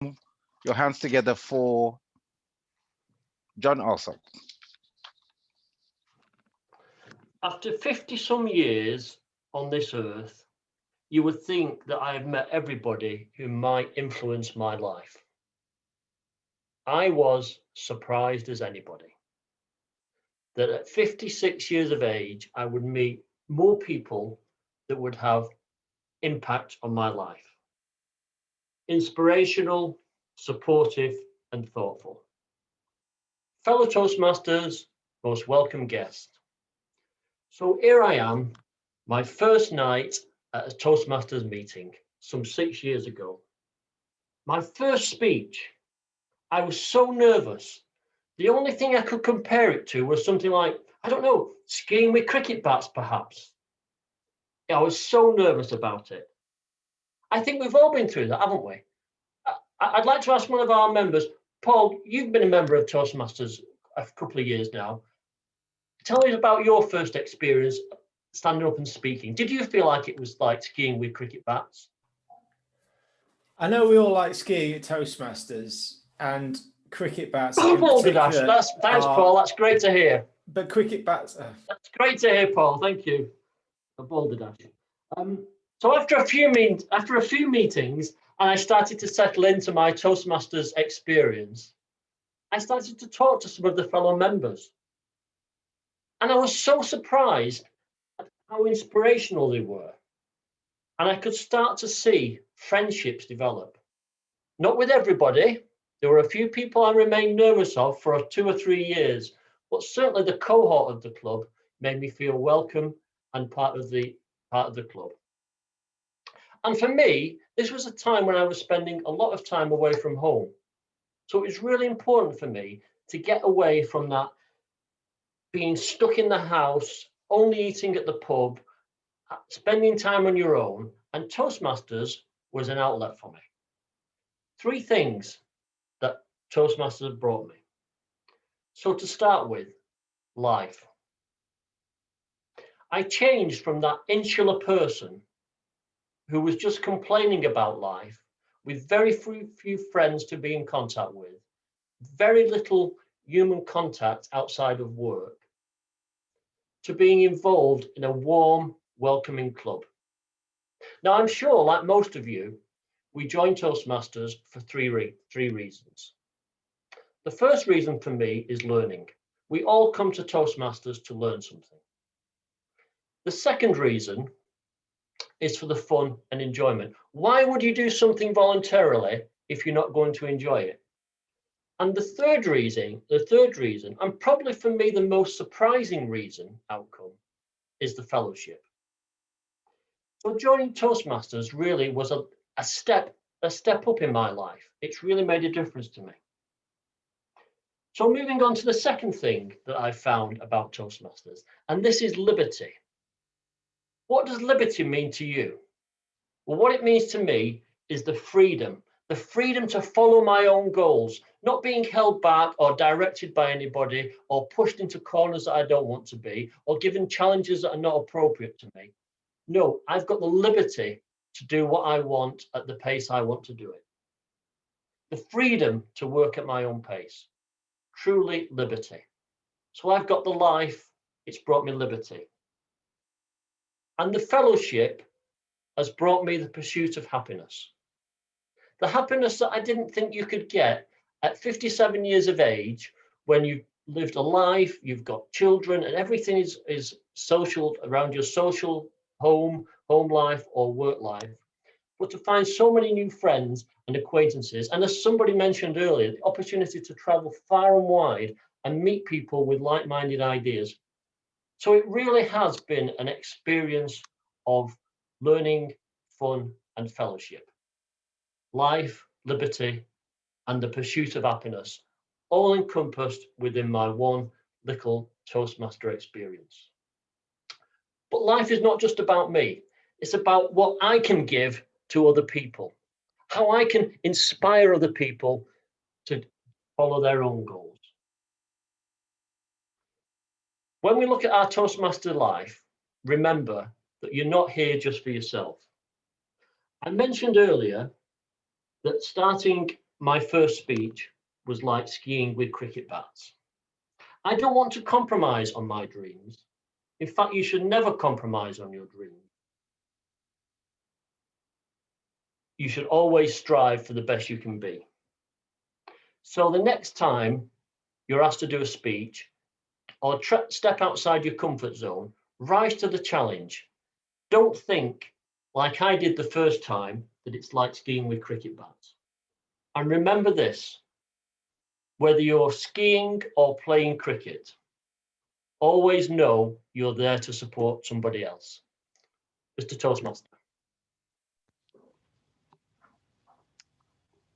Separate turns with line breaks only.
your hands together for John also.
After 50 some years on this earth, you would think that I have met everybody who might influence my life. I was surprised as anybody that at 56 years of age, I would meet more people that would have impact on my life. Inspirational, supportive, and thoughtful. Fellow Toastmasters, most welcome guests. So here I am, my first night at a Toastmasters meeting some 6 years ago. My first speech, I was so nervous. The only thing I could compare it to was something like, I don't know, skiing with cricket bats, perhaps. I was so nervous about it. I think we've all been through that, haven't we? I'd like to ask one of our members, Paul, you've been a member of Toastmasters a couple of years now. Tell us about your first experience standing up and speaking. Did you feel like it was like skiing with cricket bats?
I know we all like skiing at Toastmasters, and cricket bats
Oh,
in
Paul,
particular.
Thanks, Paul. That's great to hear.
But cricket bats.
That's great to hear, Paul. Thank you. A balderdash. So after a few meetings, and I started to settle into my Toastmasters experience, I started to talk to some of the fellow members. And I was so surprised at how inspirational they were. And I could start to see friendships develop. Not with everybody. There were a few people I remained nervous of for 2 or 3 years, but certainly the cohort of the club made me feel welcome and part of the club. And for me, this was a time when I was spending a lot of time away from home. So it was really important for me to get away from that being stuck in the house, only eating at the pub, spending time on your own, and Toastmasters was an outlet for me. 3 things that Toastmasters brought me. So to start with, life. I changed from that insular person who was just complaining about life, with very few friends to be in contact with, very little human contact outside of work, to being involved in a warm, welcoming club. Now, I'm sure, like most of you, we joined Toastmasters for three reasons. The first reason for me is learning. We all come to Toastmasters to learn something. The second reason is for the fun and enjoyment. Why would you do something voluntarily if you're not going to enjoy it? And the third reason, and probably for me the most surprising outcome, is the fellowship. So joining Toastmasters really was a step up in my life. It's really made a difference to me. So moving on to the second thing that I found about Toastmasters, and this is liberty. What does liberty mean to you? Well, what it means to me is the freedom to follow my own goals, not being held back or directed by anybody or pushed into corners that I don't want to be or given challenges that are not appropriate to me. No, I've got the liberty to do what I want at the pace I want to do it. The freedom to work at my own pace. Truly liberty. So I've got the life, it's brought me liberty. And the fellowship has brought me the pursuit of happiness. The happiness that I didn't think you could get at 57 years of age, when you've lived a life, you've got children, and everything is social around your social home life or work life. But to find so many new friends and acquaintances, and as somebody mentioned earlier, the opportunity to travel far and wide and meet people with like-minded ideas. So it really has been an experience of learning, fun, and fellowship. Life, liberty, and the pursuit of happiness, all encompassed within my one little Toastmaster experience. But life is not just about me. It's about what I can give to other people, how I can inspire other people to follow their own goals. When we look at our Toastmaster life, remember that you're not here just for yourself. I mentioned earlier that starting my first speech was like skiing with cricket bats. I don't want to compromise on my dreams. In fact, you should never compromise on your dreams. You should always strive for the best you can be. So the next time you're asked to do a speech or step outside your comfort zone, rise to the challenge. Don't think, like I did the first time, that it's like skiing with cricket bats. And remember this, whether you're skiing or playing cricket, always know you're there to support somebody else. Mr. Toastmaster.